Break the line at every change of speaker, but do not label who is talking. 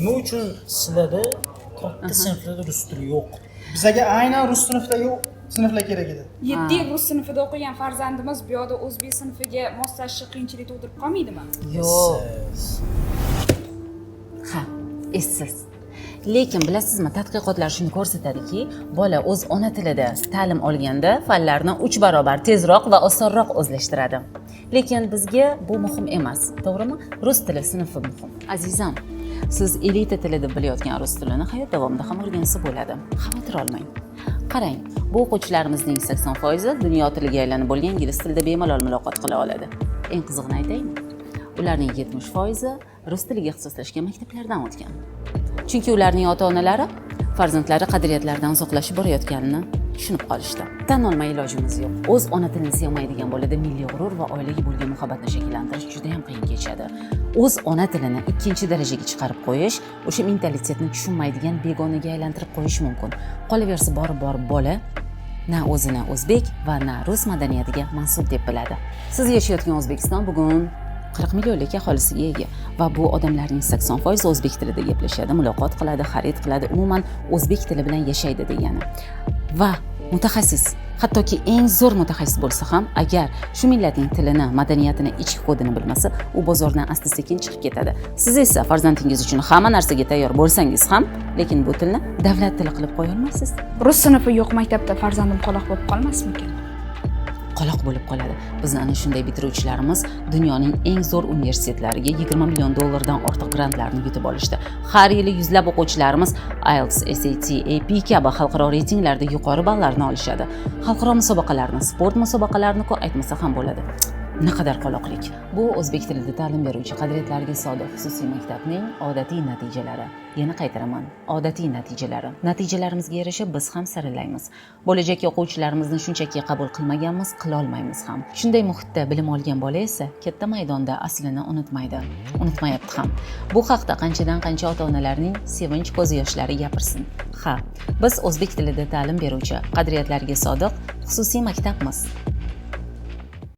nima uchun sizlarda katta sinflarda rus tili yo'q?
Bizga aynan rus sinflar kerak edi.
7 yil rus sinfida o'qigan farzandimiz bu yoqda o'zbek sinfiga moslashish qiyinchilik tug'dirib qolmaydimi?
Yo'q. Ha, essiz. Lekin bilasizmi, tadqiqotlar shuni ko'rsatadiki, bola o'z ona tilida ta'lim olganda fanlarni 3 barobar tezroq va osonroq o'zlashtiradi. Lekin bizga bu muhim emas, to'g'rimi? Rus tili sinfi muhim. Azizam, siz elita tilida bilayotgan rus tilini hayot davomida ham o'rgansa bo'ladi. Xavotir olmang. Qarang, bu o'quvchilarimizning 80% dunyo tiliga aylanib bo'lgan ingliz tilida bemalol muloqot qila oladi. Eng qizig'ini aytaymi? Ularning 70% rus tiliga ixtisoslashgan maktablardan o'tgan. Chunki ularning ota-onalari farzandlari qadriyatlardan uzoqlashib borayotganini tushunib qolishdi. Tan olmay ilojimiz yo'q. O'z ona tilini sevmaydigan bolada milliy g'urur va oilaga bo'lgan muhabbatni shakllantirish juda ham qiyin kechadi. O'z ona tilini ikkinchi darajaga chiqarib qo'yish, o'sha mentalitetni tushunmaydigan begonaga aylantirib qo'yish mumkin. Qolaversa borib bola na o'zini o'zbek va na rus madaniyatiga mansub deb biladi. Siz yashayotgan O'zbekiston bugun 40 millionlik aholisiga ega va bu odamlarning 80% o'zbek tilida gaplashadi, muloqot qiladi, xarid qiladi, umuman o'zbek tili bilan yashaydi degani. Va mutaxassis, hattoki eng zo'r mutaxassis bo'lsa ham, agar shu millatning tilini, madaniyatini, ichki kodini bilmasa, u bozordan asta-sekin chiqib ketadi. Siz esa farzandingiz uchun hamma narsaga tayyor bo'lsangiz ham, lekin bu tilni davlat tili qilib qo'ya olmaysiz.
Rus sinfi yo'q maktabda farzandim qoloq bo'lib qolmasmikan?
Qoloq bo'lib qoladi. Bizni ana shunday bitiruvchilarimiz dunyoning eng zo'r universitetlariga 20 million dollardan ortiq grantlarni yutib olishdi. Har yili yuzlab o'quvchilarimiz IELTS, SAT, AP kabi xalqaro reytinglarda yuqori ballarni olishadi. Xalqaro musobaqalarni, sport musobaqalarini aytmasa ham bo'ladi. Naqadar qoloqlik. Bu o'zbek tilida ta'lim beruvchi qadriyatlariga sodiq xususiy maktabning odatiy natijalari. Yana qaytaraman, odatiy natijalari. Natijalarimizga yarasha biz ham saralaymiz. Bo'lajak o'quvchilarimizni shunchaki qabul qilmaganmiz, qila olmaymiz ham. Shunday muhitda bilim olgan bola esa katta maydonda aslini unutmaydi. Unutmayapti ham. Bu haqda qanchadan qancha ota-onalarning sevinch ko'z yoshlari gapirsin. Ha, biz o'zbek tilida ta'lim beruvchi qadriyatlariga sodiq xususiy maktabmiz.